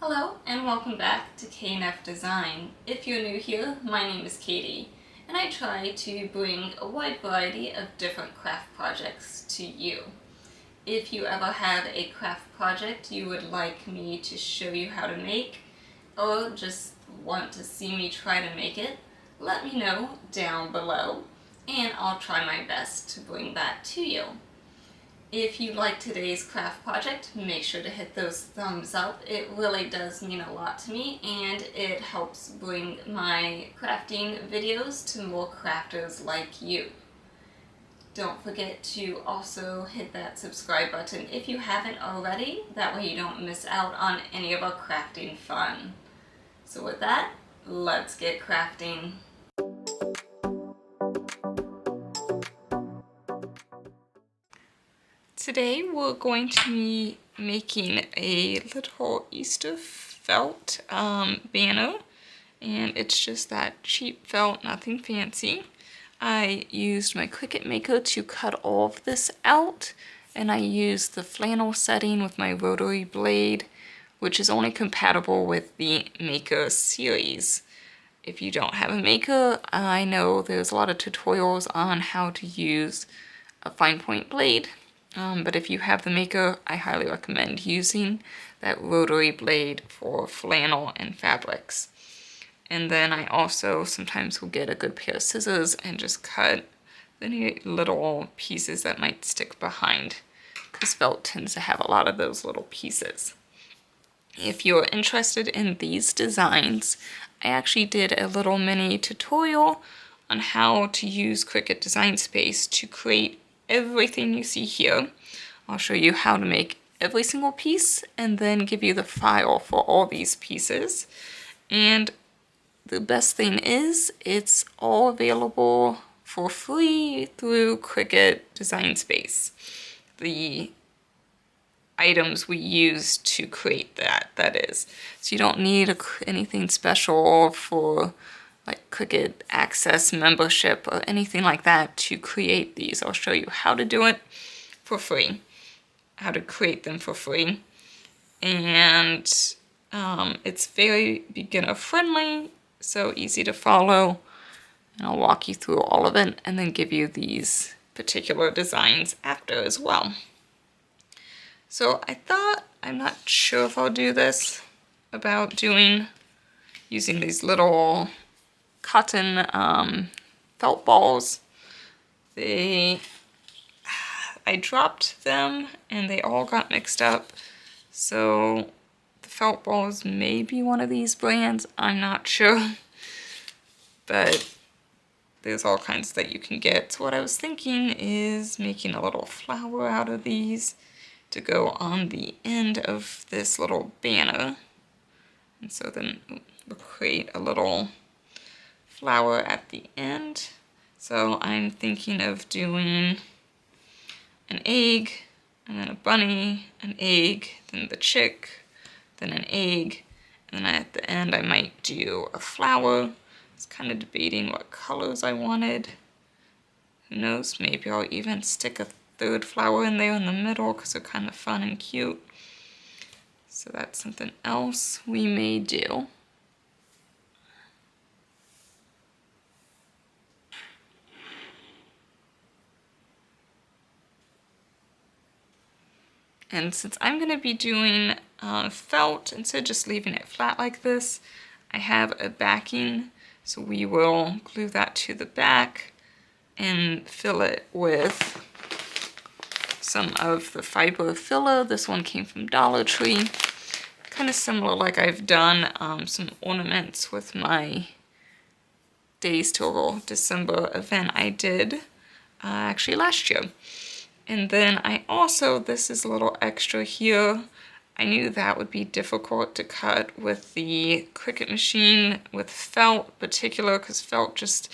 Hello and welcome back to KNF Design. If you're new here, my name is Katie and I try to bring a wide variety of different craft projects to you. If you ever have a craft project you would like me to show you how to make or just want to see me try to make it, let me know down below and I'll try my best to bring that to you. If you like today's craft project, make sure to hit those thumbs up. It really does mean a lot to me and it helps bring my crafting videos to more crafters like you. Don't forget to also hit that subscribe button if you haven't already. That way you don't miss out on any of our crafting fun. So with that, let's get crafting. Today we're going to be making a little Easter felt banner, and it's just that cheap felt, nothing fancy. I used my Cricut Maker to cut all of this out, and I used the flannel setting with my rotary blade, which is only compatible with the Maker series. If you don't have a Maker, I know there's a lot of tutorials on how to use a fine point blade. But if you have the Maker, I highly recommend using that rotary blade for flannel and fabrics. And then I also sometimes will get a good pair of scissors and just cut any little pieces that might stick behind, because felt tends to have a lot of those little pieces. If you're interested in these designs, I actually did a little mini tutorial on how to use Cricut Design Space to create everything you see here. I'll show you how to make every single piece and then give you the file for all these pieces. And the best thing is it's all available for free through Cricut Design Space. The items we use to create that is. So you don't need anything special for like Cricut Access membership or anything like that to create these. I'll show you how to do it for free, how to create them for free. And it's very beginner friendly, so easy to follow. And I'll walk you through all of it and then give you these particular designs after as well. So I thought, I'm not sure if I'll do this, about using these little cotton felt balls. I dropped them and they all got mixed up. So the felt balls may be one of these brands, I'm not sure. But there's all kinds that you can get. So what I was thinking is making a little flower out of these to go on the end of this little banner. And so then we'll create a little flower at the end. So I'm thinking of doing an egg, and then a bunny, an egg, then the chick, then an egg, and then at the end I might do a flower. I was kind of debating what colors I wanted. Who knows, maybe I'll even stick a third flower in there in the middle because they're kind of fun and cute. So that's something else we may do. And since I'm going to be doing felt, instead of just leaving it flat like this, I have a backing. So we will glue that to the back and fill it with some of the fiber filler. This one came from Dollar Tree. Kind of similar like I've done some ornaments with my Days Till December event I did actually last year. And then I also, this is a little extra here. I knew that would be difficult to cut with the Cricut machine with felt particular, because felt just,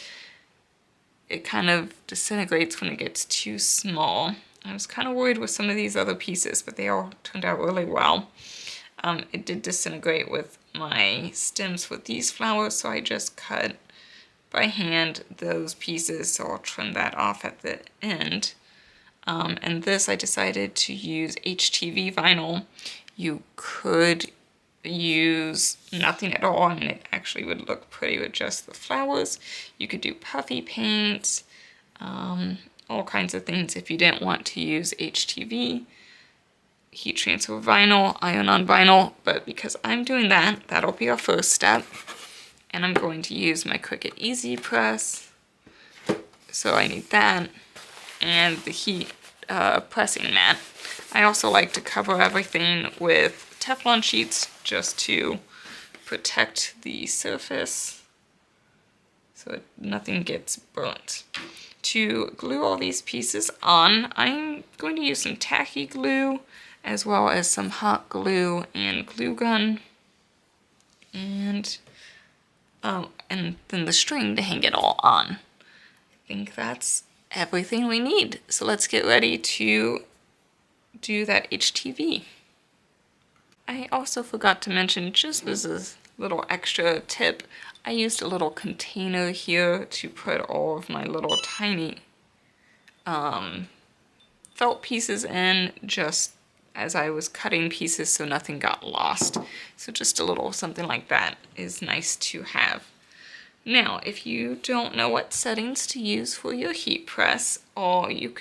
it kind of disintegrates when it gets too small. I was kind of worried with some of these other pieces, but they all turned out really well. It did disintegrate with my stems with these flowers, so I just cut by hand those pieces, so I'll trim that off at the end. And this I decided to use HTV vinyl. You could use nothing at all and it actually would look pretty with just the flowers. You could do puffy paints, all kinds of things if you didn't want to use HTV, heat transfer vinyl, iron-on vinyl, but because I'm doing that, that'll be our first step. And I'm going to use my Cricut Easy Press. So I need that and the heat pressing mat. I also like to cover everything with Teflon sheets just to protect the surface so nothing gets burnt. To glue all these pieces on, I'm going to use some tacky glue as well as some hot glue and glue gun. And then the string to hang it all on. I think that's everything we need. So let's get ready to do that HTV. I also forgot to mention, just as a little extra tip, I used a little container here to put all of my little tiny felt pieces in, just as I was cutting pieces so nothing got lost. So just a little something like that is nice to have. Now, if you don't know what settings to use for your heat press, all you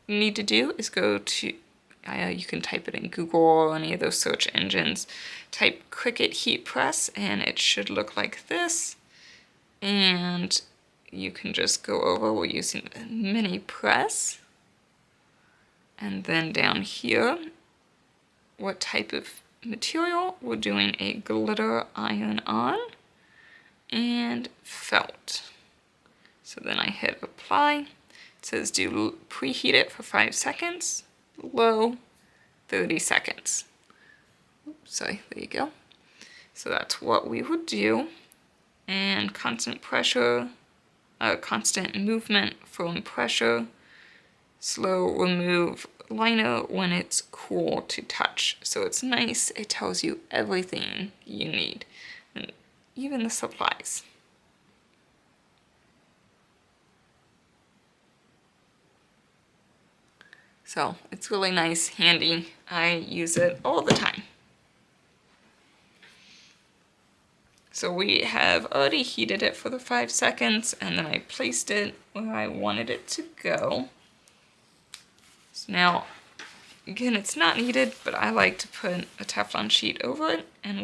need to do is go to, you can type it in Google or any of those search engines. Type Cricut heat press and it should look like this. And you can just go over, we're using the mini press. And then down here, what type of material? We're doing a glitter iron-on and felt. So then I hit apply. It says preheat it for 5 seconds, low 30 seconds. Oops, sorry, there you go. So that's what we would do. And constant pressure, constant movement from pressure, slow remove liner when it's cool to touch. So it's nice, it tells you everything you need, and even the supplies. So it's really nice, handy. I use it all the time. So we have already heated it for the 5 seconds, and then I placed it where I wanted it to go. So now, again, it's not needed, but I like to put a Teflon sheet over it, and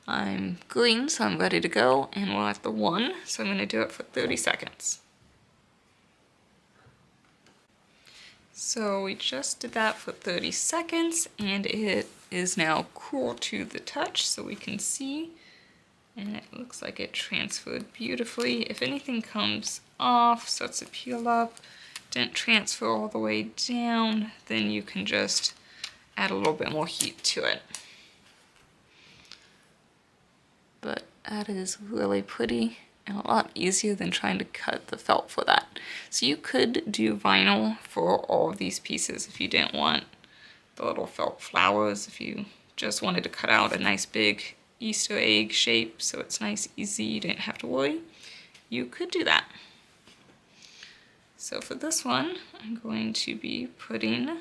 I'm green, so I'm ready to go, and we're at the 1, so I'm going to do it for 30 seconds. So we just did that for 30 seconds, and it is now cool to the touch, so we can see, and it looks like it transferred beautifully. If anything comes off, starts to peel up, didn't transfer all the way down, then you can just add a little bit more heat to it. But that is really pretty and a lot easier than trying to cut the felt for that. So you could do vinyl for all of these pieces if you didn't want the little felt flowers, if you just wanted to cut out a nice big Easter egg shape so it's nice, easy, you didn't have to worry, you could do that. So for this one, I'm going to be putting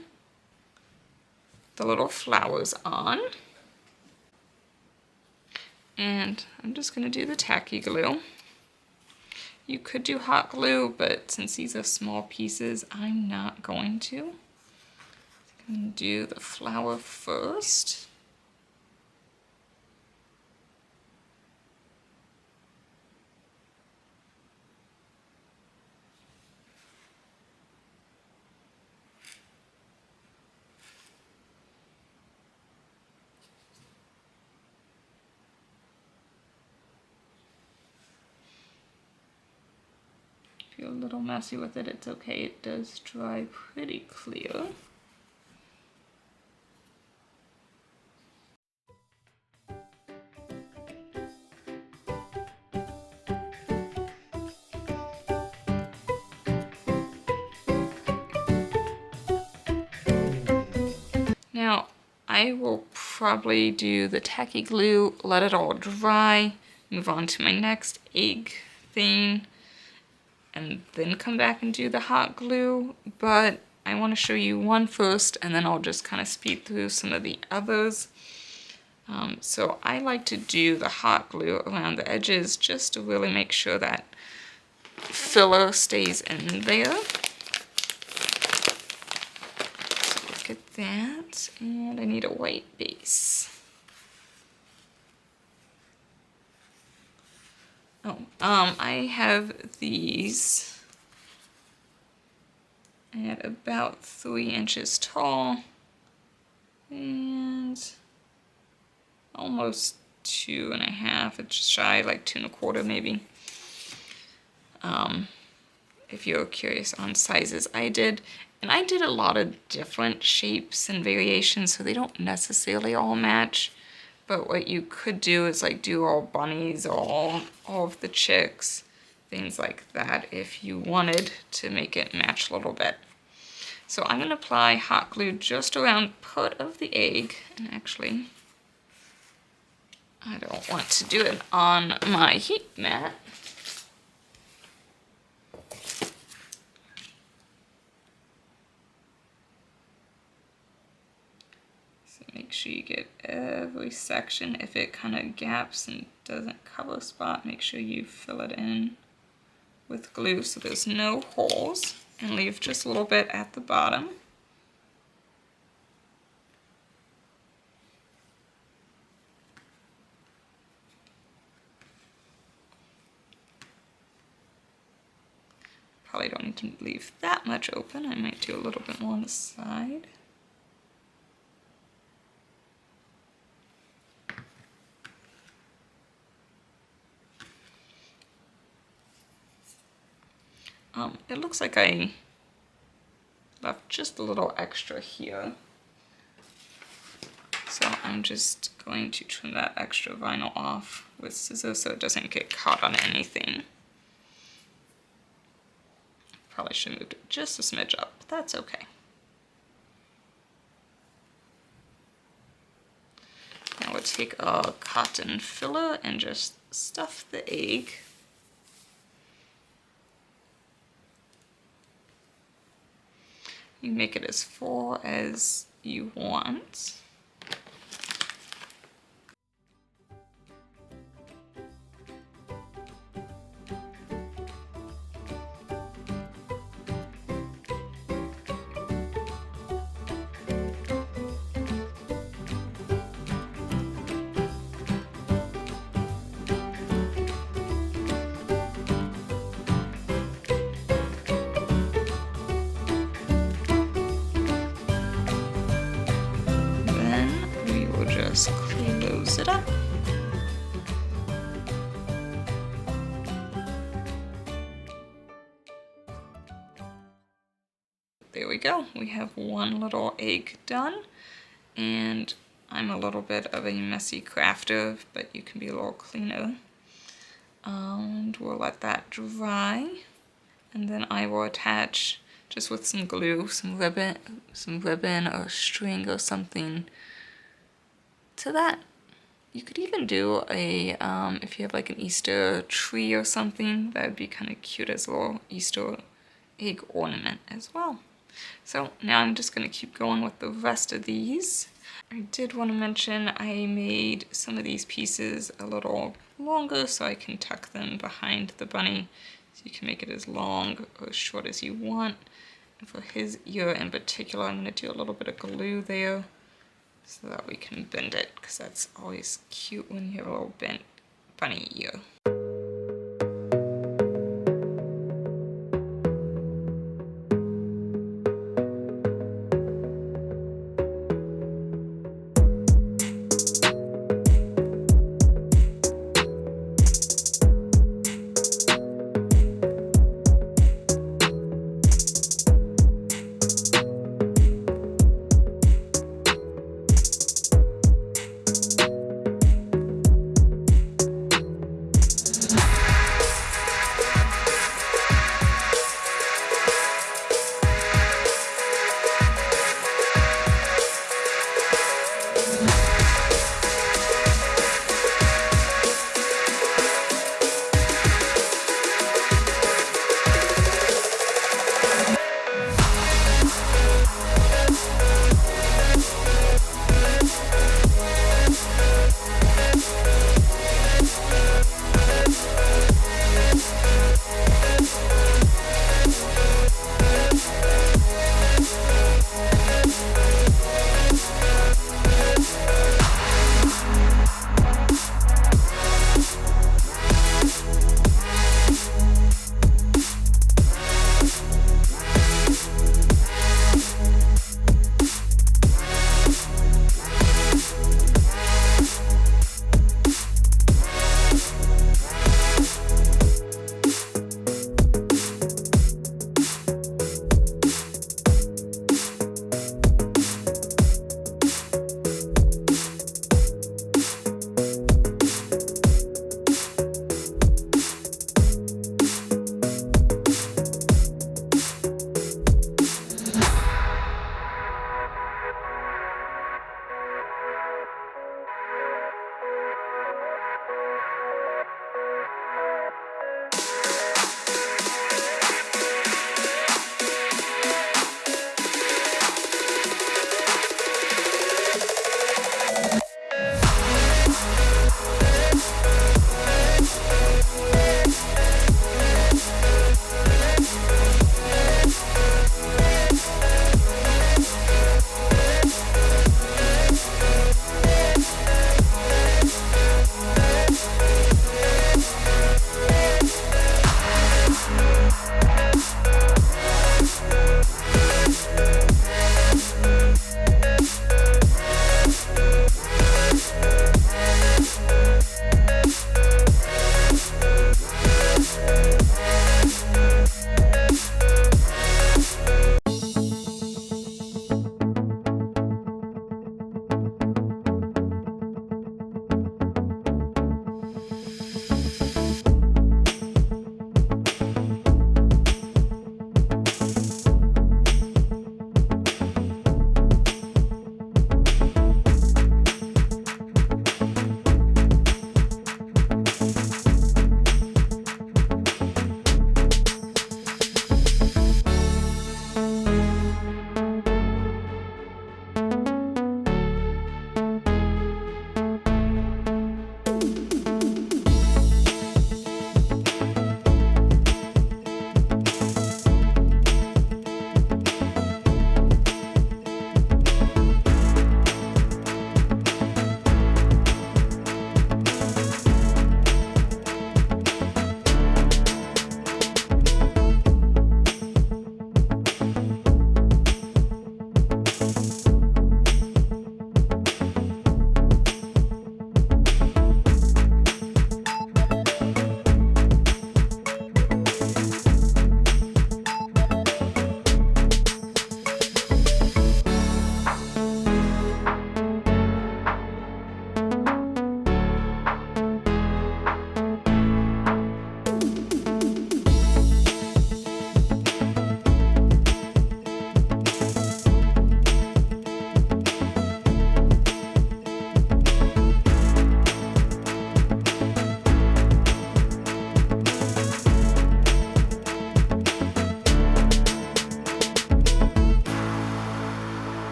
the little flowers on. And I'm just going to do the tacky glue. You could do hot glue, but since these are small pieces, I'm not going to. I'm going to do the flower first. If you're a little messy with it, it's okay. It does dry pretty clear. Now, I will probably do the tacky glue, let it all dry, move on to my next egg thing, and then come back and do the hot glue, but I want to show you one first, and then I'll just kind of speed through some of the others. So I like to do the hot glue around the edges just to really make sure that filler stays in there. So look at that, and I need a white base. Oh, I have these at about 3 inches tall and almost 2.5. It's shy, like 2.25 maybe. If you're curious on sizes, I did a lot of different shapes and variations, so they don't necessarily all match. But what you could do is like do all bunnies, all of the chicks, things like that if you wanted to make it match a little bit. So I'm going to apply hot glue just around part of the egg, and actually I don't want to do it on my heat mat. Make sure you get every section. If it kind of gaps and doesn't cover a spot, make sure you fill it in with glue so there's no holes, and leave just a little bit at the bottom. Probably don't need to leave that much open. I might do a little bit more on the side. It looks like I left just a little extra here. So I'm just going to trim that extra vinyl off with scissors so it doesn't get caught on anything. Probably should have moved it just a smidge up, but that's okay. Now we'll take a cotton filler and just stuff the egg. You make it as full as you want. Just close it up. There we go. We have one little egg done, and I'm a little bit of a messy crafter, but you can be a little cleaner. And we'll let that dry, and then I will attach just with some glue, some ribbon or string or something to that. You could even do a, if you have like an Easter tree or something, that would be kind of cute as a little Easter egg ornament as well. So now I'm just going to keep going with the rest of these. I did want to mention I made some of these pieces a little longer so I can tuck them behind the bunny. So you can make it as long or as short as you want. And for his ear in particular, I'm going to do a little bit of glue there, so that we can bend it, because that's always cute when you have a little bent bunny ear.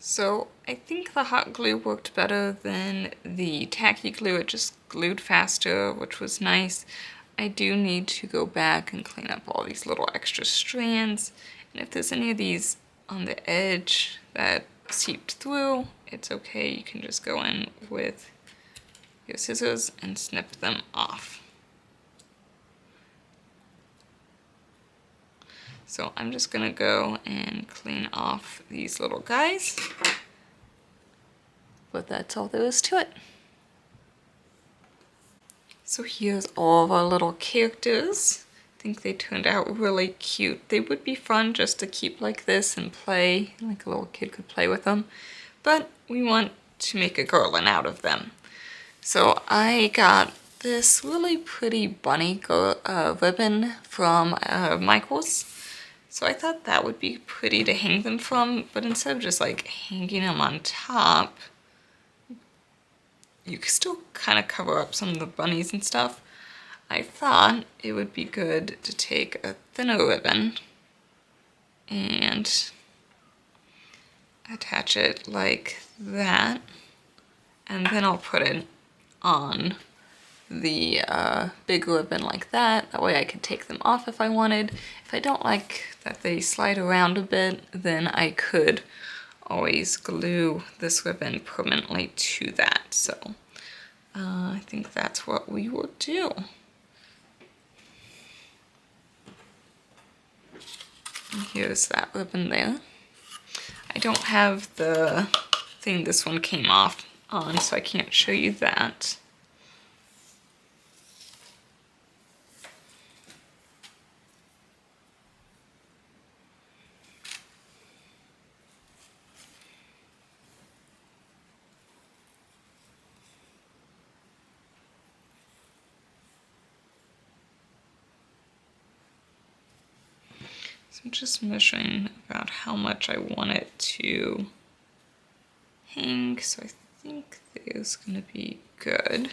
So I think the hot glue worked better than the tacky glue. It just glued faster, which was nice. I do need to go back and clean up all these little extra strands. And if there's any of these on the edge that seeped through, it's okay. You can just go in with your scissors and snip them off. So I'm just gonna go and clean off these little guys. But that's all there is to it. So here's all of our little characters. I think they turned out really cute. They would be fun just to keep like this and play, like a little kid could play with them. But we want to make a garland out of them. So I got this really pretty bunny ribbon from Michael's. So I thought that would be pretty to hang them from, but instead of just like hanging them on top, you can still kind of cover up some of the bunnies and stuff. I thought it would be good to take a thinner ribbon and attach it like that, and then I'll put it on the big ribbon like that. That way I could take them off if I wanted. If I don't like that they slide around a bit, then I could always glue this ribbon permanently to that. So I think that's what we will do. And here's that ribbon there. I don't have the thing this one came off on, so I can't show you that. So I'm just measuring about how much I want it to hang, so I think there's going to be good.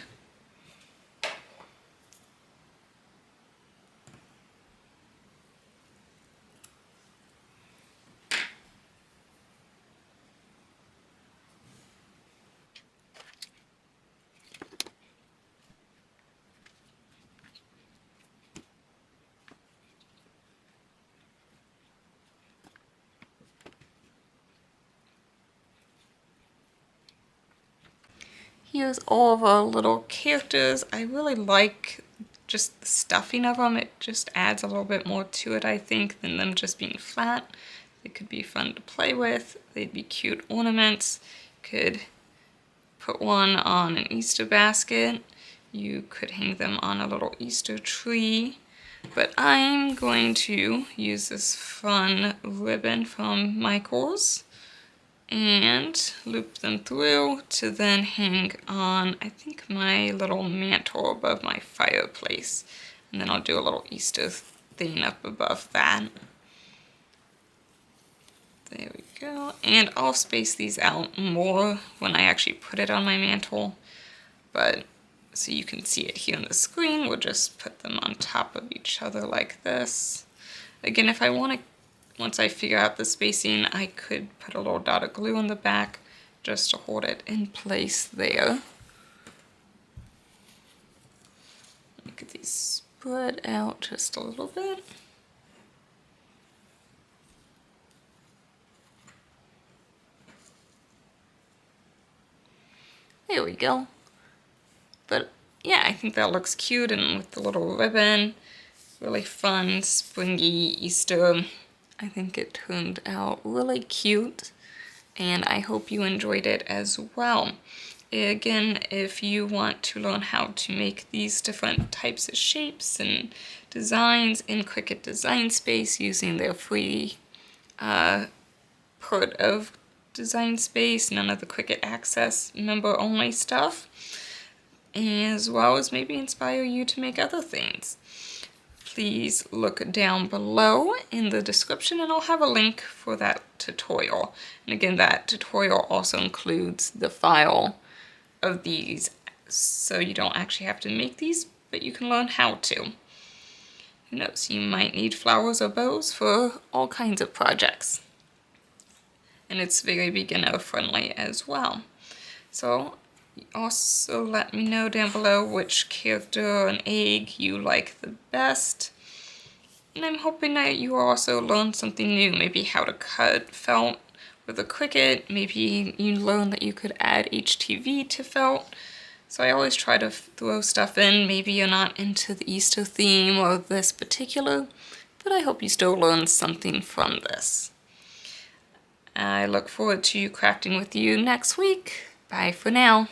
Here's all of our little characters. I really like just the stuffing of them. It just adds a little bit more to it, I think, than them just being flat. They could be fun to play with. They'd be cute ornaments. Could put one on an Easter basket. You could hang them on a little Easter tree. But I'm going to use this fun ribbon from Michael's and loop them through to then hang on, I think, my little mantle above my fireplace. And then I'll do a little Easter thing up above that. There we go. And I'll space these out more when I actually put it on my mantle. But so you can see it here on the screen, we'll just put them on top of each other like this. Again, if I want to, once I figure out the spacing, I could put a little dot of glue on the back just to hold it in place there. Get these spread out just a little bit. There we go. But yeah, I think that looks cute, and with the little ribbon, really fun, springy Easter. I think it turned out really cute, and I hope you enjoyed it as well. Again, if you want to learn how to make these different types of shapes and designs in Cricut Design Space using their free part of Design Space, none of the Cricut Access member-only stuff, as well as maybe inspire you to make other things, please look down below in the description and I'll have a link for that tutorial. And again, that tutorial also includes the file of these, so you don't actually have to make these, but you can learn how to. Who knows, you might need flowers or bows for all kinds of projects. and it's very beginner friendly as well. So also let me know down below which character and egg you like the best. And I'm hoping that you also learned something new, maybe how to cut felt with a Cricut, maybe you learned that you could add HTV to felt. So I always try to throw stuff in. Maybe you're not into the Easter theme or this particular, but I hope you still learned something from this. I look forward to crafting with you next week. Bye for now.